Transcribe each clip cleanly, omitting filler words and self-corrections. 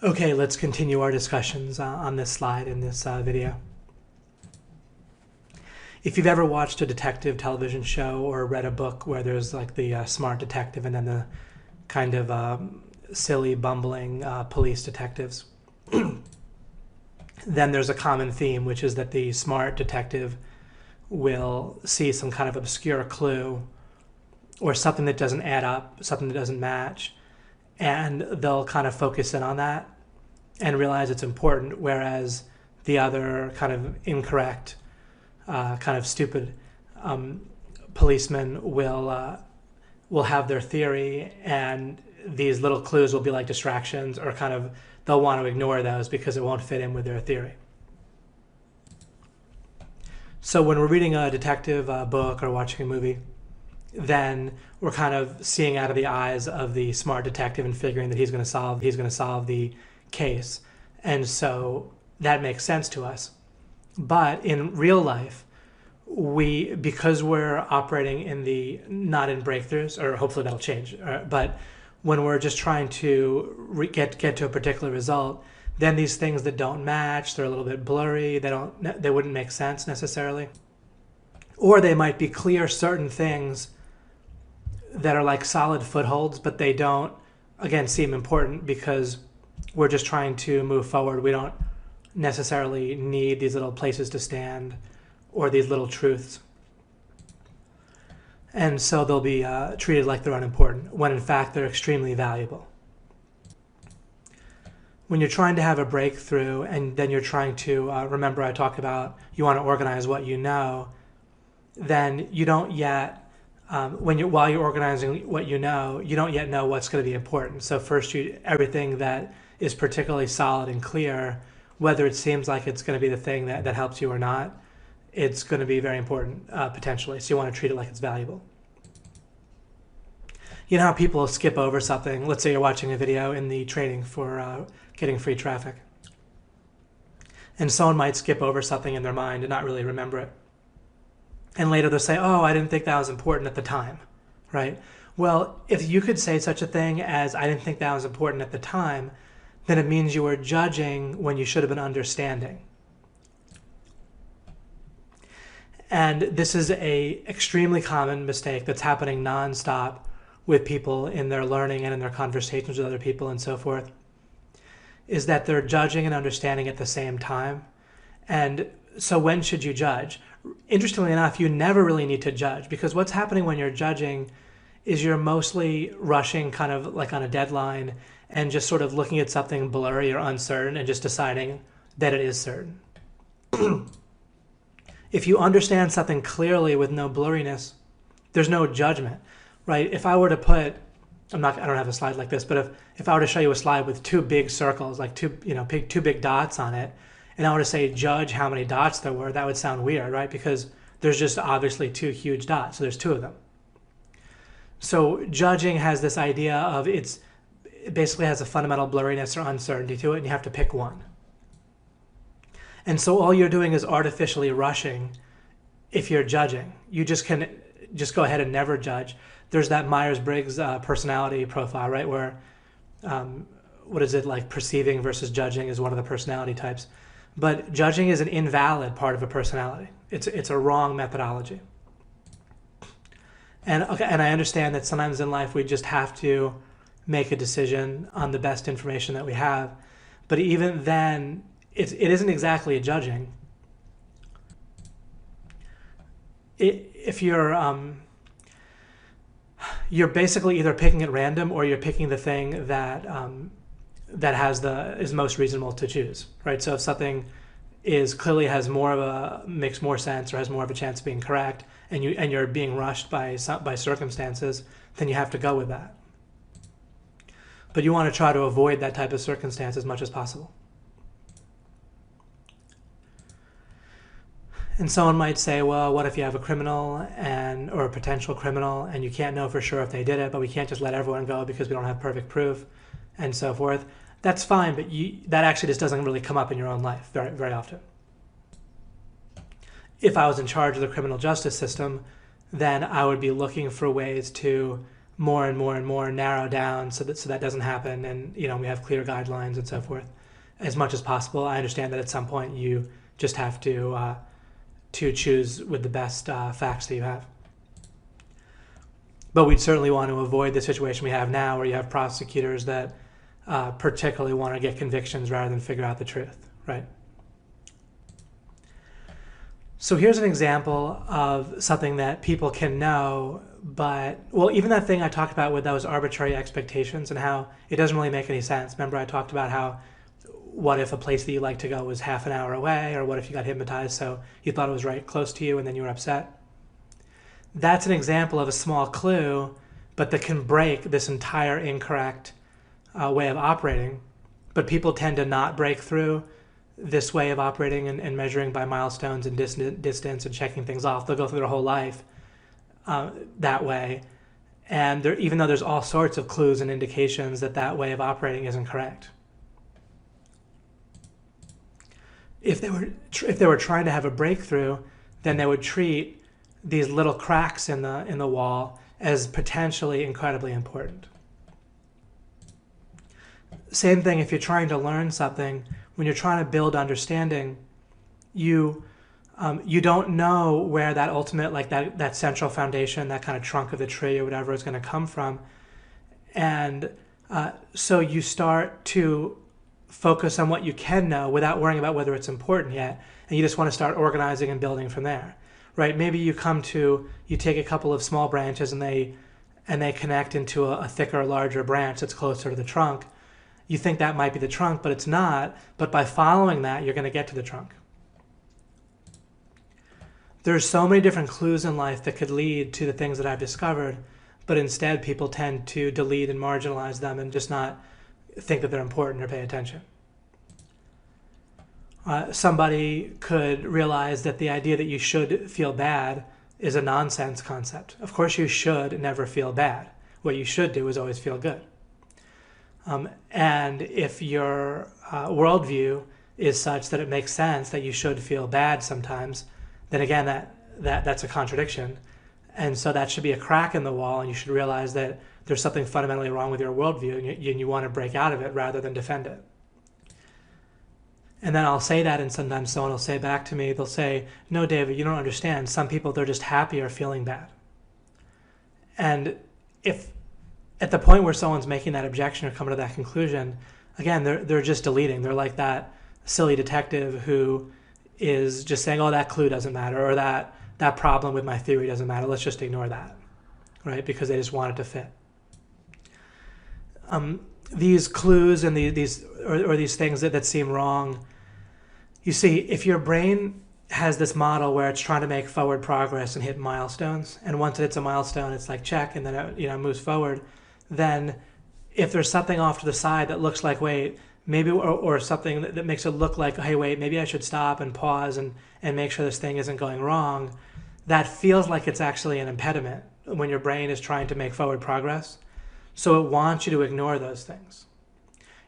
Okay, let's continue our discussions on this slide in this video. If you've ever watched a detective television show or read a book where there's like the smart detective and then the kind of silly, bumbling police detectives, then there's a common theme, which is that the smart detective will see some kind of obscure clue or something that doesn't add up, something that doesn't match, and they'll kind of focus in on that and realize it's important, whereas the other kind of incorrect, kind of stupid policeman will have their theory, and these little clues will be like distractions, or kind of they'll want to ignore those because it won't fit in with their theory. So when we're reading a detective book or watching a movie, then we're kind of seeing out of the eyes of the smart detective and figuring that he's going to solve the case. And so that makes sense to us. But in real life, because we're operating in the, not in breakthroughs, or hopefully that'll change, but when we're just trying to get to a particular result, then these things that don't match, they're a little bit blurry, they wouldn't make sense necessarily. Or they might be clear certain things that are like solid footholds, but they don't, again, seem important because we're just trying to move forward. We don't necessarily need these little places to stand or these little truths. And so they'll be treated like they're unimportant, when in fact they're extremely valuable. When you're trying to have a breakthrough and then you're trying to, remember I talked about you want to organize what you know, then you don't yet, while you're organizing what you don't yet know what's going to be important. So first, everything that is particularly solid and clear, whether it seems like it's going to be the thing that helps you or not, it's going to be very important potentially. So you want to treat it like it's valuable. You know how people skip over something? Let's say you're watching a video in the training for getting free traffic, and someone might skip over something in their mind and not really remember it. And later they'll say, oh, I didn't think that was important at the time, right? Well, if you could say such a thing as, I didn't think that was important at the time, then it means you were judging when you should have been understanding. And this is a extremely common mistake that's happening nonstop with people in their learning and in their conversations with other people and so forth, is that they're judging and understanding at the same time. And so when should you judge? Interestingly enough, you never really need to judge, because what's happening when you're judging is you're mostly rushing kind of like on a deadline and just sort of looking at something blurry or uncertain and just deciding that it is certain. If you understand something clearly with no blurriness, there's no judgment, right? If I were to put, I don't have a slide like this, but if I were to show you a slide with two big circles, like two big dots on it, and I were to say judge how many dots there were, that would sound weird, right? Because there's just obviously two huge dots, so there's two of them. So judging has this idea of it basically has a fundamental blurriness or uncertainty to it, and you have to pick one. And so all you're doing is artificially rushing if you're judging. You just go ahead and never judge. There's that Myers-Briggs personality profile, right? Where, what is it, like perceiving versus judging is one of the personality types. But judging is an invalid part of a personality. It's a wrong methodology. And I understand that sometimes in life we just have to make a decision on the best information that we have. But even then, it isn't exactly a judging. If you're basically either picking at random or you're picking the thing that is most reasonable to choose, right? So if something makes more sense or has more of a chance of being correct, and you're being rushed by circumstances, then you have to go with that. But you want to try to avoid that type of circumstance as much as possible. And someone might say, well, what if you have a criminal or a potential criminal, and you can't know for sure if they did it, but we can't just let everyone go because we don't have perfect proof, and so forth. That's fine, but that actually just doesn't really come up in your own life very, very often. If I was in charge of the criminal justice system, then I would be looking for ways to more and more and more narrow down so that doesn't happen, and we have clear guidelines and so forth as much as possible. I understand that at some point you just have to choose with the best facts that you have. But we'd certainly want to avoid the situation we have now where you have prosecutors that particularly want to get convictions rather than figure out the truth, right? So here's an example of something that people can know, but, well, even that thing I talked about with those arbitrary expectations and how it doesn't really make any sense. Remember I talked about how, what if a place that you like to go was half an hour away, or what if you got hypnotized so you thought it was right close to you and then you were upset? That's an example of a small clue, but that can break this entire incorrect way of operating. But people tend to not break through this way of operating and measuring by milestones and distance and checking things off. They'll go through their whole life that way. And even though there's all sorts of clues and indications that way of operating isn't correct. If they were trying to have a breakthrough, then they would treat these little cracks in the wall as potentially incredibly important. Same thing if you're trying to learn something. When you're trying to build understanding, you don't know where that ultimate, like that central foundation, that kind of trunk of the tree or whatever is going to come from. And so you start to focus on what you can know without worrying about whether it's important yet. And you just want to start organizing and building from there, right? Maybe you take a couple of small branches and they connect into a thicker, larger branch that's closer to the trunk. You think that might be the trunk, but it's not. But by following that, you're going to get to the trunk. There's so many different clues in life that could lead to the things that I've discovered, but instead people tend to delete and marginalize them and just not think that they're important or pay attention. Somebody could realize that the idea that you should feel bad is a nonsense concept. Of course you should never feel bad. What you should do is always feel good. And if your worldview is such that it makes sense that you should feel bad sometimes, then again, that's a contradiction. And so that should be a crack in the wall, and you should realize that there's something fundamentally wrong with your worldview, and you want to break out of it rather than defend it. And then I'll say that, and sometimes someone will say back to me, they'll say, no, David, you don't understand. Some people, they're just happy or feeling bad. And if at the point where someone's making that objection or coming to that conclusion, again, they're just deleting. They're like that silly detective who is just saying, oh, that clue doesn't matter, or that problem with my theory doesn't matter. Let's just ignore that, right? Because they just want it to fit. These clues and these things that seem wrong, you see, if your brain has this model where it's trying to make forward progress and hit milestones, and once it hits a milestone, it's like check, and then it moves forward, then if there's something off to the side that looks like, wait, maybe, or something that makes it look like, hey, wait, maybe I should stop and pause and make sure this thing isn't going wrong, that feels like it's actually an impediment when your brain is trying to make forward progress. So it wants you to ignore those things.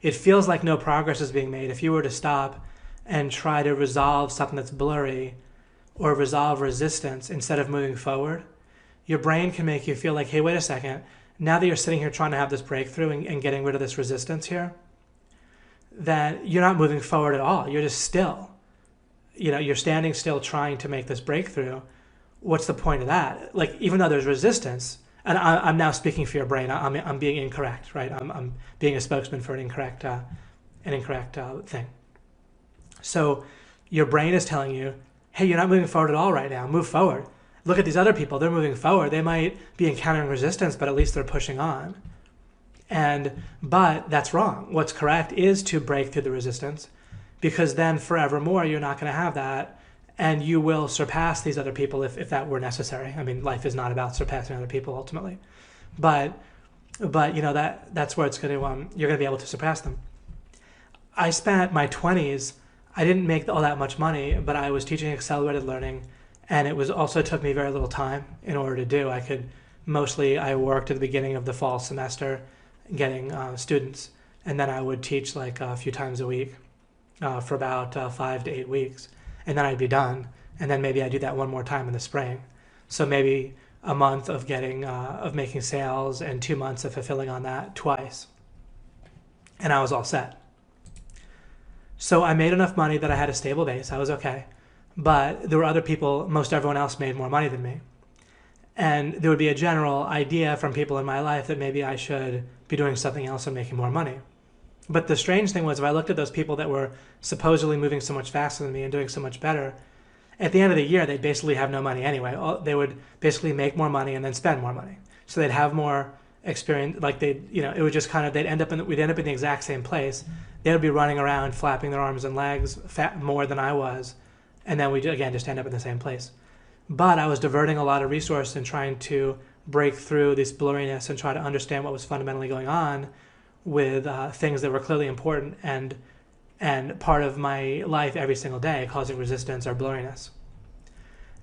It feels like no progress is being made. If you were to stop and try to resolve something that's blurry or resolve resistance instead of moving forward, your brain can make you feel like, hey, wait a second, now that you're sitting here trying to have this breakthrough and getting rid of this resistance here, that you're not moving forward at all. You're just still. You're standing still trying to make this breakthrough. What's the point of that? Like, even though there's resistance, and I'm now speaking for your brain, I'm being incorrect, right? I'm being a spokesman for an incorrect thing. So your brain is telling you, hey, you're not moving forward at all right now. Move forward. Look at these other people. They're moving forward. They might be encountering resistance, but at least they're pushing on. But that's wrong. What's correct is to break through the resistance, because then forevermore you're not going to have that, and you will surpass these other people if that were necessary. I mean, life is not about surpassing other people ultimately, but that's where it's going to you're going to be able to surpass them. I spent my 20s. I didn't make all that much money, but I was teaching accelerated learning, and it took me very little time in order to do. I worked at the beginning of the fall semester getting students, and then I would teach like a few times a week for about 5 to 8 weeks, and then I'd be done, and then maybe I'd do that one more time in the spring. So maybe a month of making sales and 2 months of fulfilling on that twice. And I was all set. So I made enough money that I had a stable base. I was okay. But there were other people, most everyone else made more money than me. And there would be a general idea from people in my life that maybe I should be doing something else and making more money. But the strange thing was, if I looked at those people that were supposedly moving so much faster than me and doing so much better, at the end of the year, they'd basically have no money anyway. They would basically make more money and then spend more money. So they'd have more experience, like it would just kind of, we'd end up in the exact same place. They would be running around, flapping their arms and legs more than I was. And then we'd, again, just end up in the same place. But I was diverting a lot of resources and trying to break through this blurriness and try to understand what was fundamentally going on with things that were clearly important and part of my life every single day, causing resistance or blurriness.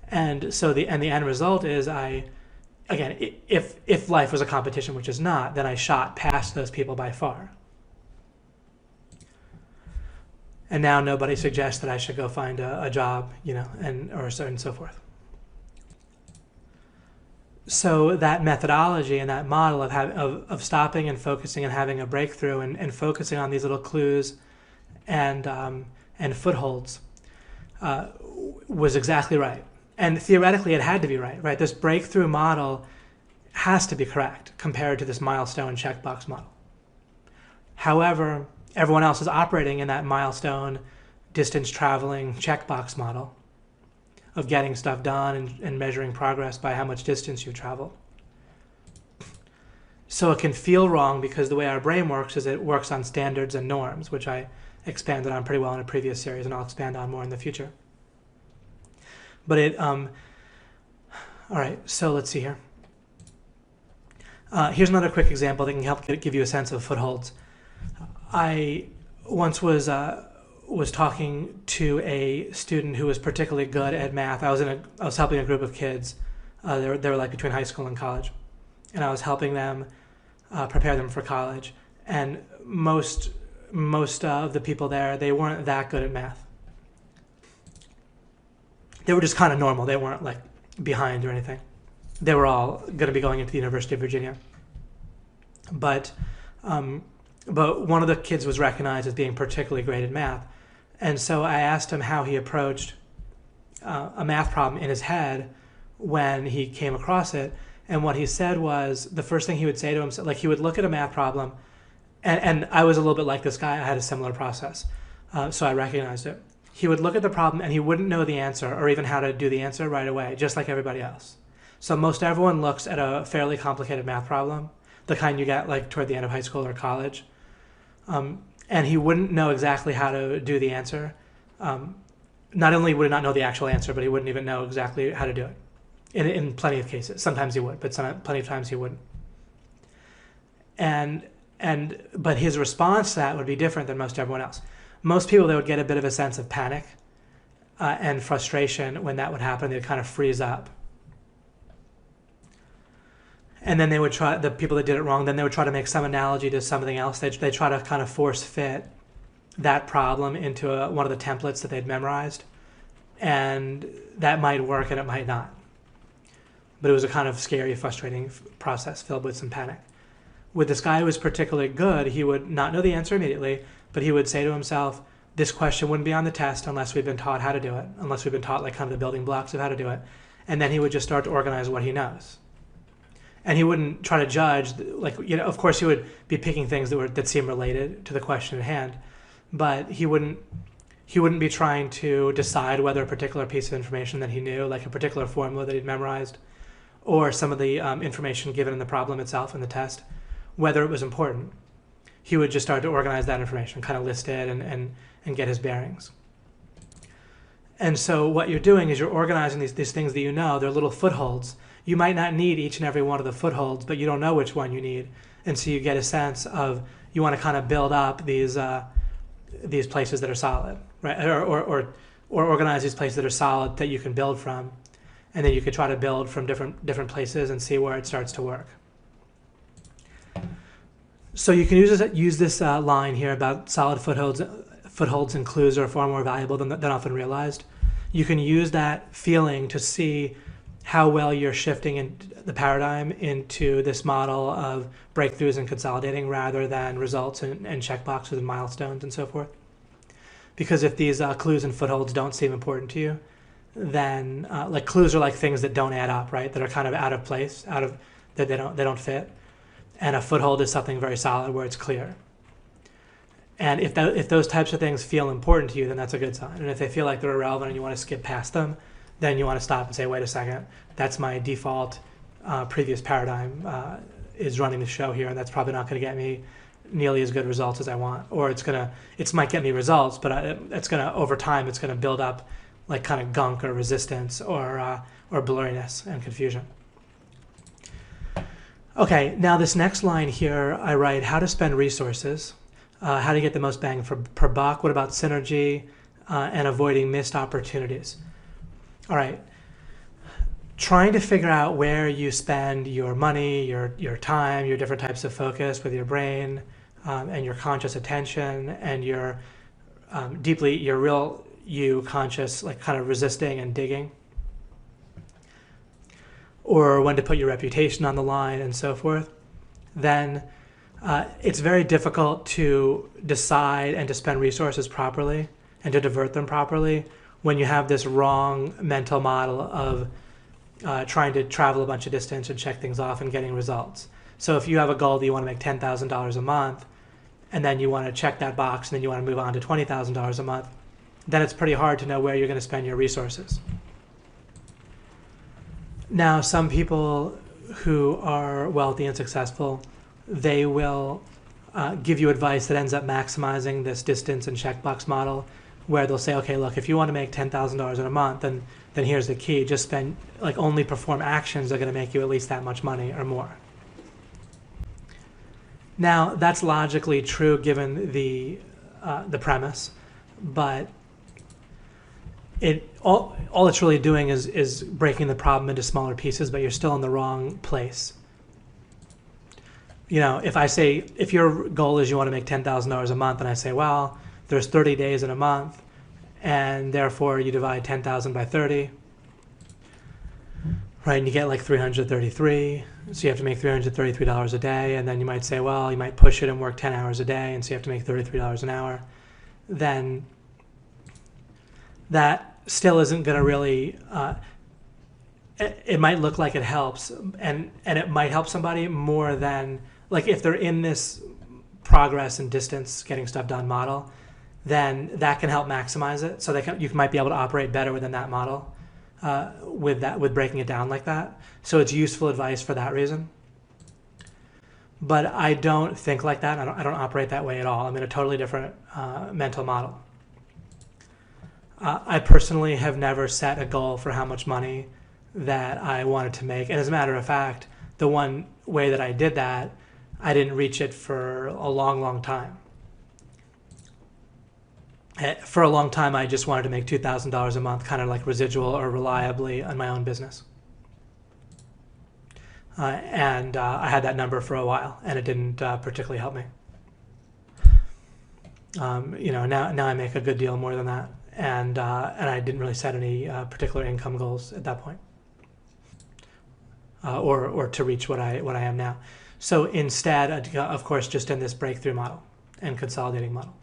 And so the end result is if life was a competition, which is not, then I shot past those people by far. And now nobody suggests that I should go find a job, and so forth. So that methodology and that model of stopping and focusing and having a breakthrough and focusing on these little clues and footholds was exactly right. And theoretically, it had to be right? This breakthrough model has to be correct compared to this milestone checkbox model. However, everyone else is operating in that milestone, distance traveling checkbox model of getting stuff done and measuring progress by how much distance you've traveled. So it can feel wrong because the way our brain works is it works on standards and norms, which I expanded on pretty well in a previous series, and I'll expand on more in the future. But all right, so let's see here. Here's another quick example that can help give you a sense of footholds. I once was talking to a student who was particularly good at math. I was helping a group of kids. They were like between high school and college, and I was helping them prepare them for college. And most of the people there, they weren't that good at math. They were just kind of normal. They weren't like behind or anything. They were all going to be going into the University of Virginia. But one of the kids was recognized as being particularly great at math. And so I asked him how he approached a math problem in his head when he came across it. And what he said was, the first thing he would say to himself, like he would look at a math problem, and I was a little bit like this guy. I had a similar process, so I recognized it. He would look at the problem and he wouldn't know the answer or even how to do the answer right away, just like everybody else. So most everyone looks at a fairly complicated math problem, the kind you get like toward the end of high school or college, and he wouldn't know exactly how to do the answer. Not only would he not know the actual answer, but he wouldn't even know exactly how to do it. In plenty of cases, sometimes he would, but plenty of times he wouldn't. But his response to that would be different than most everyone else. Most people, they would get a bit of a sense of panic and frustration when that would happen. They'd kind of freeze up. And then they would try, the people that did it wrong, then they would try to make some analogy to something else. They try to kind of force fit that problem into one of the templates that they'd memorized. And that might work and it might not. But it was a kind of scary, frustrating process filled with some panic. With this guy who was particularly good, he would not know the answer immediately, but he would say to himself, this question wouldn't be on the test unless we've been taught how to do it, unless we've been taught like kind of the building blocks of how to do it. And then he would just start to organize what he knows. And he wouldn't try to judge, of course he would be picking things that seem related to the question at hand, but he wouldn't be trying to decide whether a particular piece of information that he knew, like a particular formula that he'd memorized, or some of the information given in the problem itself in the test, whether it was important. He would just start to organize that information, kind of list it and get his bearings. And so what you're doing is you're organizing these things that you know. They're little footholds. You might not need each and every one of the footholds, but you don't know which one you need. And so you get a sense of, you want to kind of build up these places that are solid, right? Or organize these places that are solid that you can build from. And then you could try to build from different places and see where it starts to work. So you can use this line here about solid footholds and clues are far more valuable than often realized. You can use that feeling to see how well you're shifting in the paradigm into this model of breakthroughs and consolidating rather than results and checkboxes and milestones and so forth. Because if these clues and footholds don't seem important to you, then like clues are like things that don't add up, right? That are kind of out of place, that they don't fit. And a foothold is something very solid where it's clear. And if those types of things feel important to you, then that's a good sign. And if they feel like they're irrelevant and you want to skip past them, then you want to stop and say, wait a second, that's my default previous paradigm is running the show here, and that's probably not going to get me nearly as good results as I want. Or it might get me results, but over time, it's going to build up like kind of gunk or resistance or blurriness and confusion. Okay, now this next line here, I write how to spend resources, how to get the most bang per buck, what about synergy, and avoiding missed opportunities. All right, trying to figure out where you spend your money, your time, your different types of focus with your brain, and your conscious attention, and your real you conscious, like kind of resisting and digging, or when to put your reputation on the line and so forth, then it's very difficult to decide and to spend resources properly and to divert them properly when you have this wrong mental model of trying to travel a bunch of distance and check things off and getting results. So if you have a goal that you want to make $10,000 a month, and then you want to check that box, and then you want to move on to $20,000 a month, then it's pretty hard to know where you're going to spend your resources. Now, some people who are wealthy and successful, they will give you advice that ends up maximizing this distance and checkbox model, where they'll say, okay, look, if you want to make $10,000 in a month, then here's the key. Just spend, like, only perform actions that are going to make you at least that much money or more. Now, that's logically true given the premise, but all it's really doing is breaking the problem into smaller pieces, but you're still in the wrong place. You know, if your goal is you want to make $10,000 a month, and I say, well, there's 30 days in a month, and therefore you divide 10,000 by 30, right, and you get like 333, so you have to make $333 a day, and then you might say, well, you might push it and work 10 hours a day, and so you have to make $33 an hour, then that still isn't going to really, it might look like it helps, and it might help somebody more than, like if they're in this progress and distance getting stuff done model, then that can help maximize it. So you might be able to operate better within that model with breaking it down like that. So it's useful advice for that reason. But I don't think like that. I don't operate that way at all. I'm in a totally different mental model. I personally have never set a goal for how much money that I wanted to make. And as a matter of fact, the one way that I did that, I didn't reach it for a long, long time. For a long time, I just wanted to make $2,000 a month, kind of like residual or reliably on my own business. And I had that number for a while, and it didn't particularly help me. You know, now I make a good deal more than that, and I didn't really set any particular income goals at that point, or to reach what I am now. So instead, of course, just in this breakthrough model and consolidating model.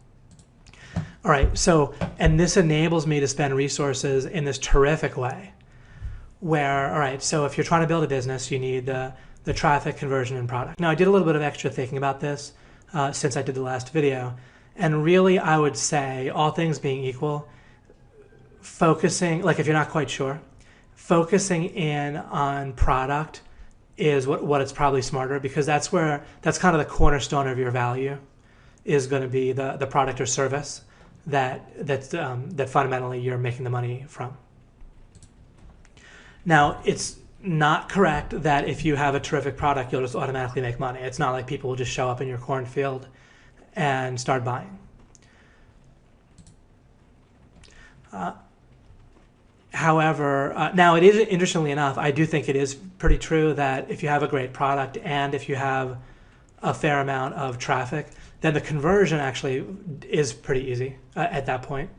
All right, so, and this enables me to spend resources in this terrific way where, all right, so if you're trying to build a business, you need the traffic, conversion, and product. Now, I did a little bit of extra thinking about this since I did the last video, and really I would say, all things being equal, focusing, like if you're not quite sure, focusing in on product is what it's probably smarter, because that's kind of the cornerstone of your value is going to be the product or service that fundamentally you're making the money from. Now, it's not correct that if you have a terrific product, you'll just automatically make money. It's not like people will just show up in your cornfield and start buying. However, now it is, interestingly enough, I do think it is pretty true that if you have a great product and if you have a fair amount of traffic, then the conversion actually is pretty easy at that point.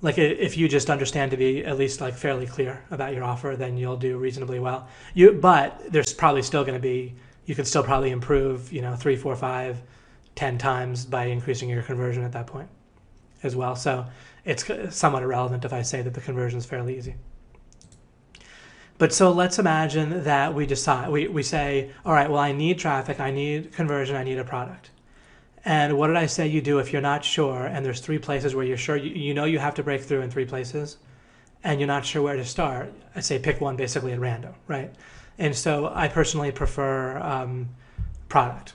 Like if you just understand to be at least like fairly clear about your offer, then you'll do reasonably well. But there's probably still going to be, you can still probably improve, 3, 4, 5, 10 times by increasing your conversion at that point as well. So it's somewhat irrelevant if I say that the conversion is fairly easy. But so let's imagine that we decide, we say, all right, well, I need traffic, I need conversion, I need a product. And what did I say you do if you're not sure, and there's 3 places where you're sure, you know you have to break through in 3 places, and you're not sure where to start? I say pick one basically at random, right? And so I personally prefer product.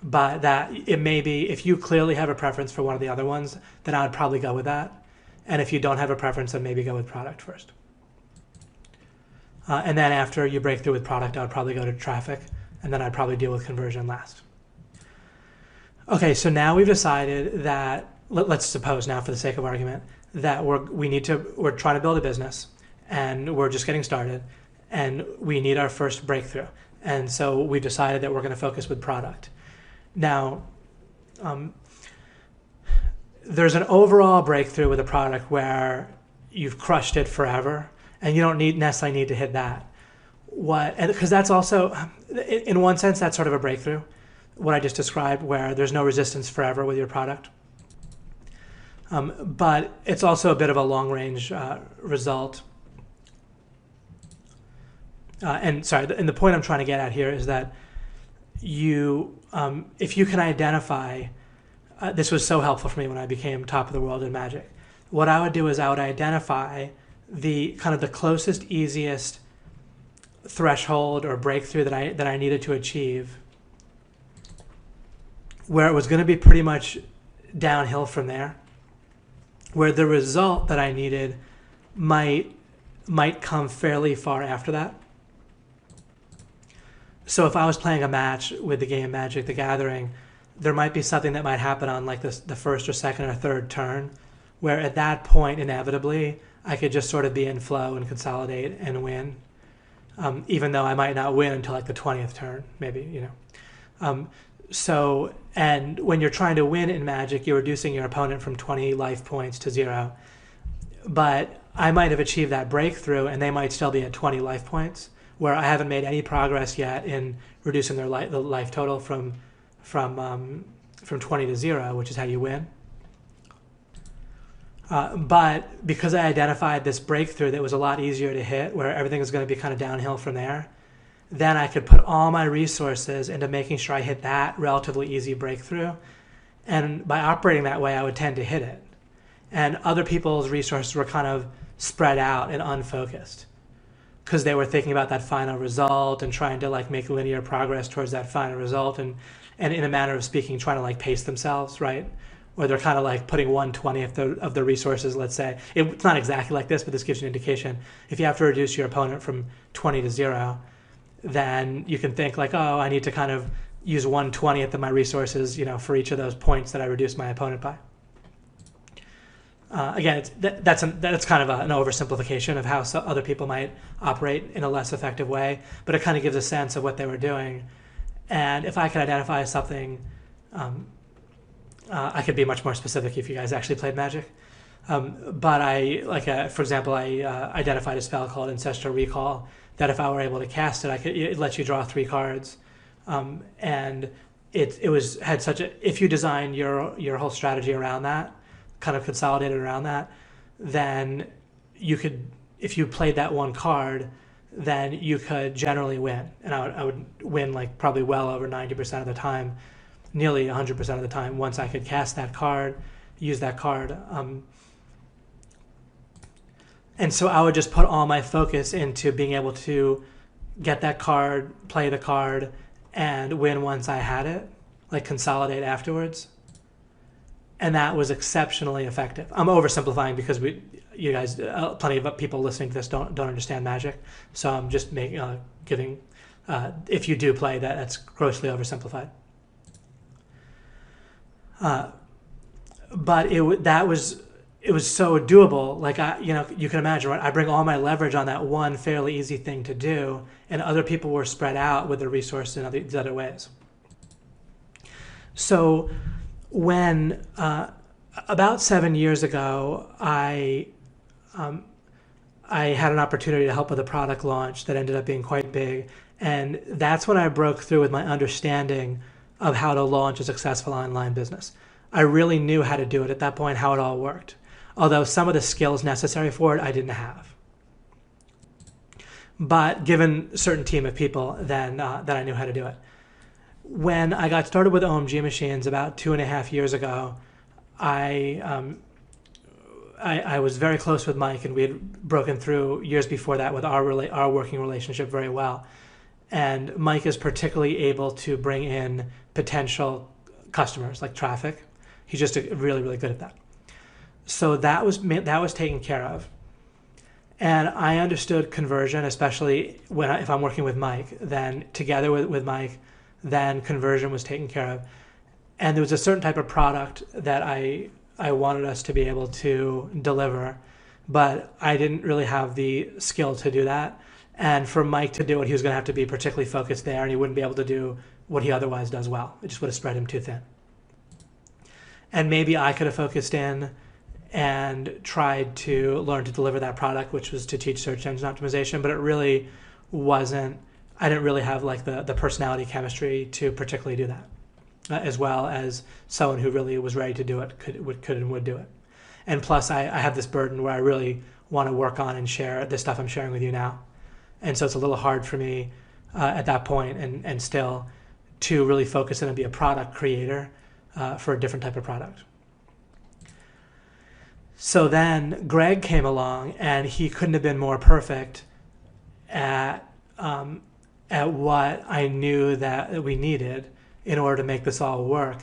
But that it may be, if you clearly have a preference for one of the other ones, then I would probably go with that. And if you don't have a preference, then maybe go with product first. And then after you break through with product, I would probably go to traffic, and then I'd probably deal with conversion last. Okay, so now we've decided that, let's suppose now for the sake of argument, that we're trying to build a business, and we're just getting started, and we need our first breakthrough. And so we decided that we're going to focus with product. Now, there's an overall breakthrough with a product where you've crushed it forever, and you don't necessarily need to hit that. Because that's also, in one sense, that's sort of a breakthrough, what I just described, where there's no resistance forever with your product. But it's also a bit of a long-range result. And the point I'm trying to get at here is that if you can identify, this was so helpful for me when I became top of the world in Magic. What I would do is I would identify the kind of the closest, easiest threshold or breakthrough that I needed to achieve, where it was going to be pretty much downhill from there, where the result that I needed might come fairly far after that. So if I was playing a match with the game Magic the Gathering, there might be something that might happen on like the first or second or third turn, where at that point, inevitably, I could just sort of be in flow and consolidate and win, even though I might not win until like the 20th turn, maybe, and when you're trying to win in Magic, you're reducing your opponent from 20 life points to 0. But I might have achieved that breakthrough, and they might still be at 20 life points, where I haven't made any progress yet in reducing the life total from 20 to 0, which is how you win. But because I identified this breakthrough that was a lot easier to hit, where everything is going to be kind of downhill from there, then I could put all my resources into making sure I hit that relatively easy breakthrough. And by operating that way, I would tend to hit it. And other people's resources were kind of spread out and unfocused, because they were thinking about that final result and trying to like make linear progress towards that final result, and in a manner of speaking, trying to like pace themselves, right? Where they're kind of like putting 1/20 of the resources, let's say. It's not exactly like this, but this gives you an indication. If you have to reduce your opponent from 20 to 0, then you can think like, oh, I need to kind of use 1/20 of my resources, for each of those points that I reduced my opponent by. Again, that's kind of an oversimplification of how other people might operate in a less effective way, but it kind of gives a sense of what they were doing. And if I could identify something, I could be much more specific if you guys actually played Magic. But for example, I identified a spell called Ancestral Recall that if I were able to cast it, it lets you draw 3 cards, and if you design your whole strategy around that, kind of consolidated around that, then you could, if you played that one card, then you could generally win, and I would win like probably well over 90% of the time, nearly 100% of the time, once I could cast that card, use that card. And so I would just put all my focus into being able to get that card, play the card, and win once I had it, like consolidate afterwards. And that was exceptionally effective. I'm oversimplifying because you guys, plenty of people listening to this don't understand Magic. So I'm just giving, if you do play that, that's grossly oversimplified. But it was so doable. Like you can imagine, right? I bring all my leverage on that one fairly easy thing to do, and other people were spread out with their resources in these other ways. So when About 7 years ago, I had an opportunity to help with a product launch that ended up being quite big. And that's when I broke through with my understanding of how to launch a successful online business. I really knew how to do it at that point, how it all worked. Although some of the skills necessary for it, I didn't have. But given a certain team of people, then I knew how to do it. When I got started with OMG Machines about 2.5 years ago, I I was very close with Mike, and we had broken through years before that with our working relationship very well. And Mike is particularly able to bring in potential customers, like traffic. He's just really, really good at that. So that was taken care of. And I understood conversion, especially if I'm working with Mike, then together with Mike, then conversion was taken care of. And there was a certain type of product that I wanted us to be able to deliver, but I didn't really have the skill to do that. And for Mike to do it, he was going to have to be particularly focused there, and he wouldn't be able to do what he otherwise does well. It just would have spread him too thin. And maybe I could have focused in and tried to learn to deliver that product, which was to teach search engine optimization, but it really wasn't, I didn't really have like the personality chemistry to particularly do that, as well as someone who really was ready to do it could and would do it. And plus I have this burden where I really want to work on and share the stuff I'm sharing with you now. And so it's a little hard for me at that point and still to really focus in and be a product creator for a different type of product. So then Greg came along, and he couldn't have been more perfect at what I knew that we needed in order to make this all work.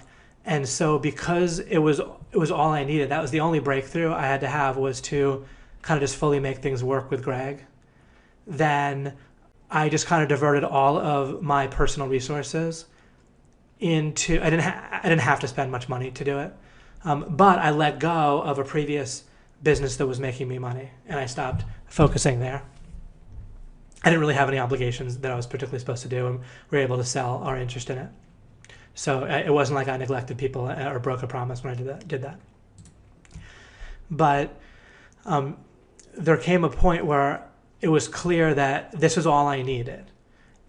And so because it was all I needed, that was the only breakthrough I had to have, was to kind of just fully make things work with Greg. Then I just kind of diverted all of my personal resources into, I didn't have to spend much money to do it. But I let go of a previous business that was making me money, and I stopped focusing there. I didn't really have any obligations that I was particularly supposed to do, and we were able to sell our interest in it. So it wasn't like I neglected people or broke a promise when I did that. But there came a point where it was clear that this was all I needed.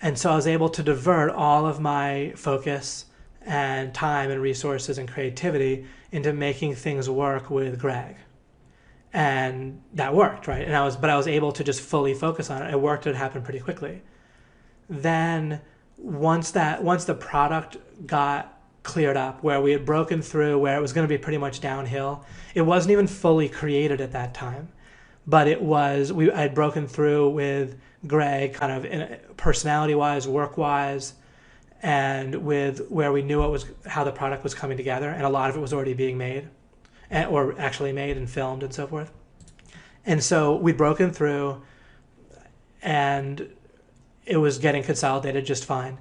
And so I was able to divert all of my focus and time and resources and creativity into making things work with Greg. And that worked, right? And I was able to just fully focus on it. It worked. It happened pretty quickly. Then once the product got cleared up, where we had broken through, where it was going to be pretty much downhill, it wasn't even fully created at that time, but I had broken through with Greg, kind of personality-wise, work-wise, and with where we knew how the product was coming together, and a lot of it was already being made, or actually made and filmed and so forth. And so we'd broken through, and it was getting consolidated just fine.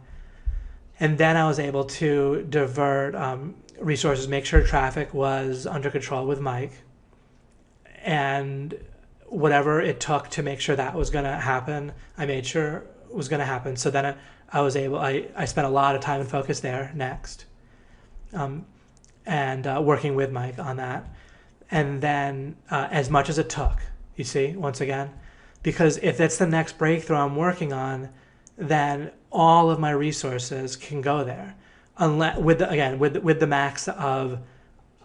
And then I was able to divert resources, make sure traffic was under control with Mike, and whatever it took to make sure that was going to happen, I made sure it was going to happen. So then I spent a lot of time and focus there next, and working with Mike on that. And then as much as it took, you see, once again, because if it's the next breakthrough I'm working on, then all of my resources can go there, unless with the max of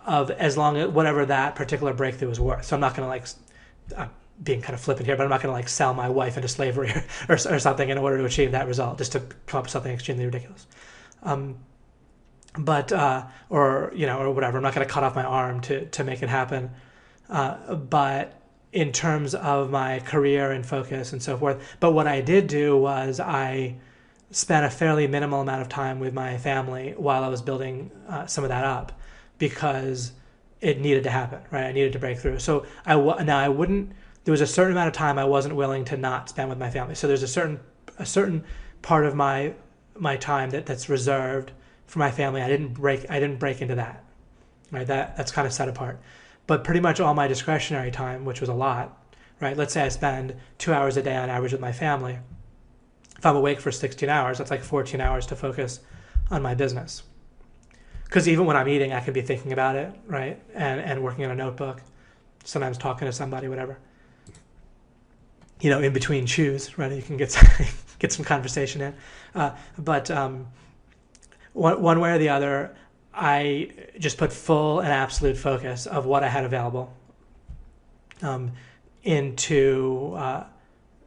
as long as whatever that particular breakthrough is worth. So I'm not going to being kind of flippant here, but I'm not going to sell my wife into slavery or something in order to achieve that result, just to come up with something extremely ridiculous. Or whatever. I'm not going to cut off my arm to make it happen. But in terms of my career and focus and so forth. But what I did do was I spent a fairly minimal amount of time with my family while I was building some of that up, because it needed to happen, right? I needed to break through. So I wouldn't. There was a certain amount of time I wasn't willing to not spend with my family. So there's a certain part of my time that's reserved for my family. I didn't break into that, right? That's kind of set apart. But pretty much all my discretionary time, which was a lot, right? Let's say I spend 2 hours a day on average with my family. If I'm awake for 16 hours, that's like 14 hours to focus on my business. because even when I'm eating, I can be thinking about it, right? And working on a notebook, sometimes talking to somebody, whatever. In between chews, right? You can get some conversation in. But one way or the other, I just put full and absolute focus of what I had available into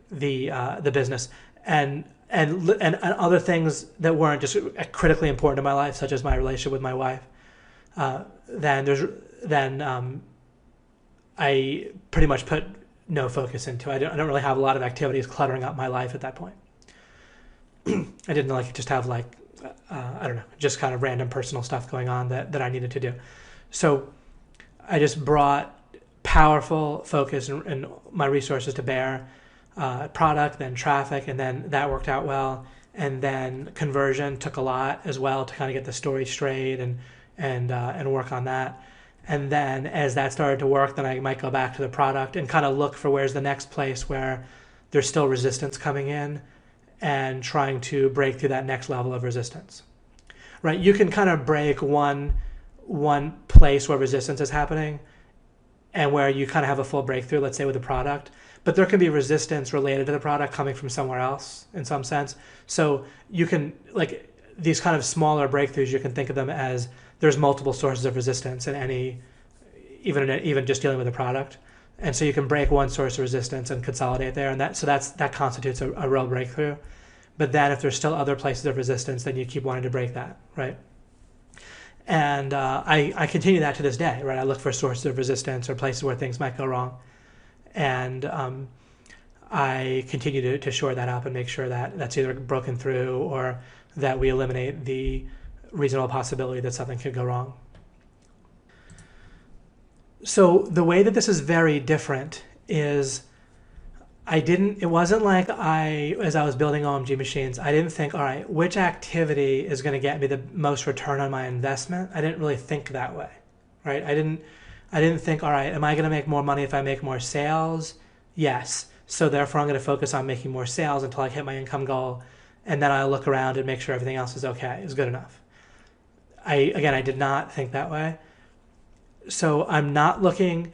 the business, and other things that weren't just critically important in my life, such as my relationship with my wife. Then I pretty much put no focus into. I don't really have a lot of activities cluttering up my life at that point. I didn't just have I don't know, just kind of random personal stuff going on that I needed to do. So I just brought powerful focus and my resources to bear, product, then traffic, and then that worked out well. And then conversion took a lot as well to kind of get the story straight and work on that. And then as that started to work, then I might go back to the product and kind of look for where's the next place where there's still resistance coming in, and trying to break through that next level of resistance. Right? You can kind of break one place where resistance is happening and where you kind of have a full breakthrough, let's say with a product, but there can be resistance related to the product coming from somewhere else in some sense. So you can, these kind of smaller breakthroughs, you can think of them as there's multiple sources of resistance in any, even just dealing with a product. And so you can break one source of resistance and consolidate there, and that constitutes a real breakthrough. But then if there's still other places of resistance, then you keep wanting to break that, right? And I continue that to this day, right? I look for sources of resistance or places where things might go wrong, and I continue to shore that up and make sure that that's either broken through or that we eliminate the reasonable possibility that something could go wrong. So the way that this is very different is it wasn't like as I was building OMG machines, I didn't think, all right, which activity is going to get me the most return on my investment? I didn't really think that way, right? I didn't think, all right, am I going to make more money if I make more sales? Yes. So therefore I'm going to focus on making more sales until I hit my income goal. And then I'll look around and make sure everything else is okay, is good enough. I did not think that way. So I'm not looking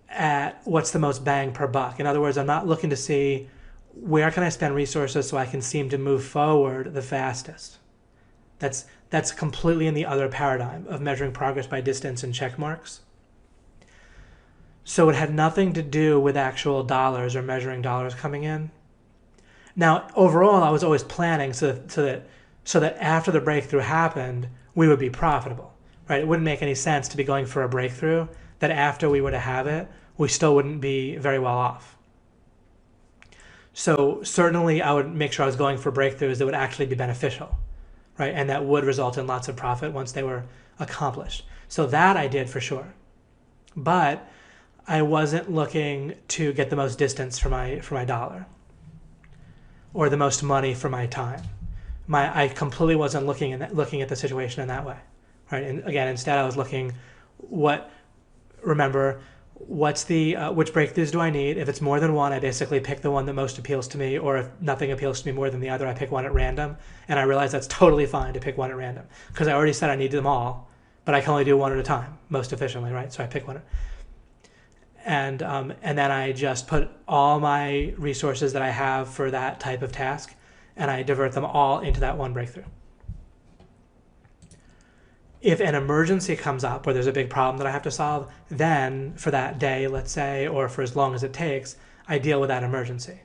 at what's the most bang per buck. In other words, I'm not looking to see where can I spend resources so I can seem to move forward the fastest. That's completely in the other paradigm of measuring progress by distance and check marks. So it had nothing to do with actual dollars or measuring dollars coming in. Now, overall, I was always planning so that after the breakthrough happened, we would be profitable. Right? It wouldn't make any sense to be going for a breakthrough that after we were to have it, we still wouldn't be very well off. So certainly I would make sure I was going for breakthroughs that would actually be beneficial, right? And that would result in lots of profit once they were accomplished. So that I did for sure. But I wasn't looking to get the most distance for my dollar or the most money for my time. I completely wasn't looking at the situation in that way. Right, and again, instead I was looking, which breakthroughs do I need? If it's more than one, I basically pick the one that most appeals to me, or if nothing appeals to me more than the other, I pick one at random. And I realize that's totally fine to pick one at random, because I already said I need them all, but I can only do one at a time, most efficiently, right? So I pick one. And then I just put all my resources that I have for that type of task, and I divert them all into that one breakthrough. If an emergency comes up where there's a big problem that I have to solve, then for that day, let's say, or for as long as it takes, I deal with that emergency.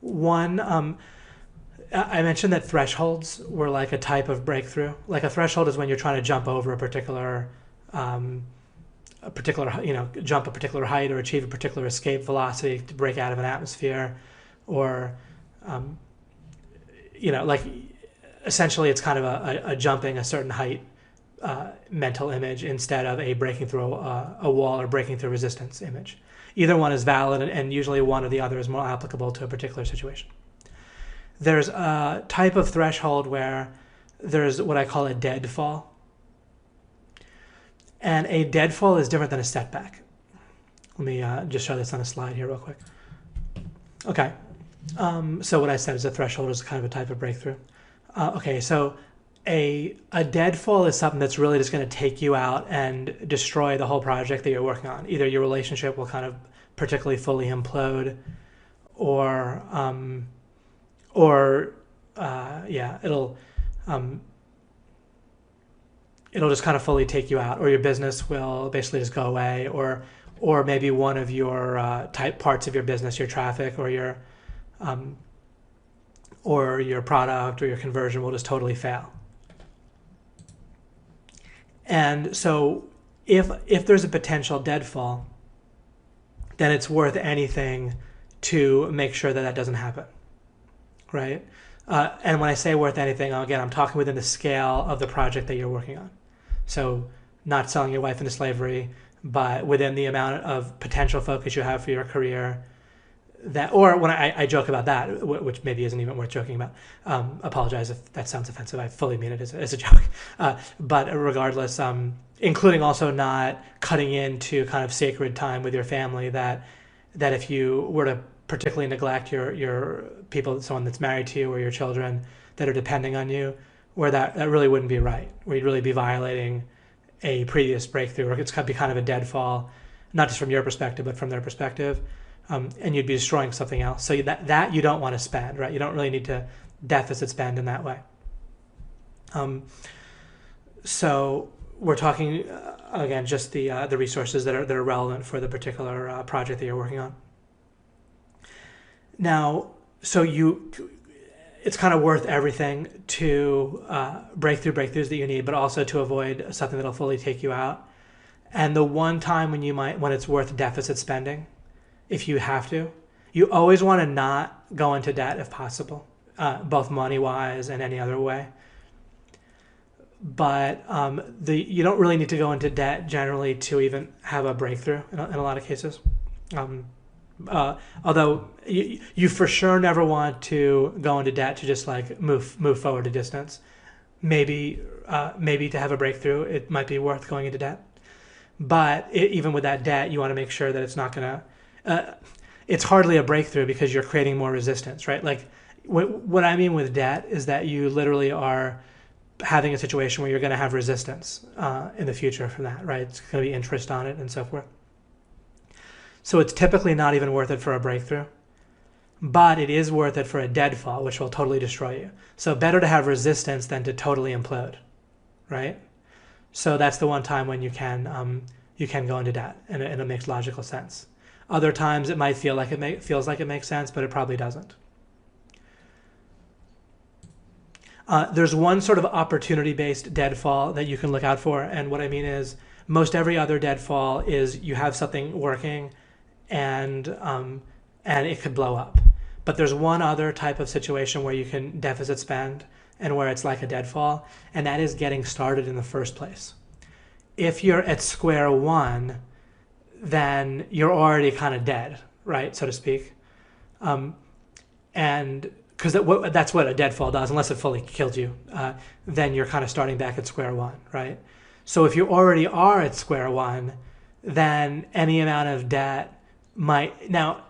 I mentioned that thresholds were like a type of breakthrough. Like a threshold is when you're trying to jump over a particular jump a particular height or achieve a particular escape velocity to break out of an atmosphere, or essentially it's kind of a jumping a certain height mental image instead of a breaking through a wall or breaking through resistance image. Either one is valid, and usually one or the other is more applicable to a particular situation. There's a type of threshold where there's what I call a deadfall. And a deadfall is different than a setback. Let me just show this on a slide here real quick. Okay, so what I said is a threshold is kind of a type of breakthrough. Okay, so A deadfall is something that's really just going to take you out and destroy the whole project that you're working on. Either your relationship will kind of particularly fully implode, or yeah, it'll just kind of fully take you out, or your business will basically just go away, or maybe one of your type parts of your business, your traffic or your product or your conversion will just totally fail. And so if there's a potential deadfall, then it's worth anything to make sure that that doesn't happen, right? And when I say worth anything, again, I'm talking within the scale of the project that you're working on. So not selling your wife into slavery, but within the amount of potential focus you have for your career. That, or when I joke about that, which maybe isn't even worth joking about. Apologize if that sounds offensive. I fully mean it as a joke. But regardless, including also not cutting into kind of sacred time with your family. That if you were to particularly neglect your people, someone that's married to you, or your children that are depending on you, where that really wouldn't be right. Where you'd really be violating a previous breakthrough, or it's going to be kind of a deadfall, not just from your perspective, but from their perspective. And you'd be destroying something else. So that you don't want to spend, right? You don't really need to deficit spend in that way. So we're talking, again, just the resources that are relevant for the particular project that you're working on. Now, so it's kind of worth everything to breakthroughs that you need, but also to avoid something that'll fully take you out. And the one time when it's worth deficit spending, if you have to, you always want to not go into debt if possible, both money-wise and any other way. But you don't really need to go into debt generally to even have a breakthrough in a lot of cases. Although you for sure never want to go into debt to just like move forward a distance. Maybe to have a breakthrough, it might be worth going into debt. But even with that debt, you want to make sure that it's not going to. It's hardly a breakthrough because you're creating more resistance, right? Like what I mean with debt is that you literally are having a situation where you're going to have resistance in the future from that, right? It's going to be interest on it and so forth. So it's typically not even worth it for a breakthrough, but it is worth it for a deadfall, which will totally destroy you. So better to have resistance than to totally implode, right? So that's the one time when you can go into debt, and it makes logical sense. Other times it might feel like feels like it makes sense, but it probably doesn't. There's one sort of opportunity-based deadfall that you can look out for, and what I mean is most every other deadfall is you have something working, and it could blow up. But there's one other type of situation where you can deficit spend and where it's like a deadfall, and that is getting started in the first place. If you're at square one, then you're already kind of dead, right, so to speak. And because that's what a deadfall does, unless it fully killed you, then you're kind of starting back at square one, right? So if you already are at square one, then any amount of debt now,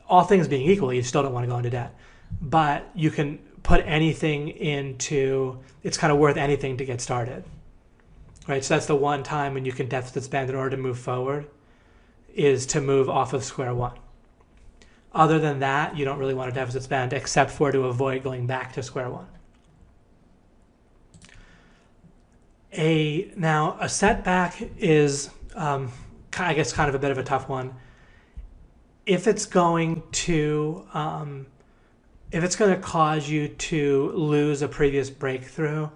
all things being equal, you still don't want to go into debt, but you can put anything into, it's kind of worth anything to get started, right? So that's the one time when you can deficit spend in order to move forward, is to move off of square one. Other than that, you don't really want to deficit spend except for to avoid going back to square one. Now, a setback is, I guess, kind of a bit of a tough one. If it's going to cause you to lose a previous breakthrough,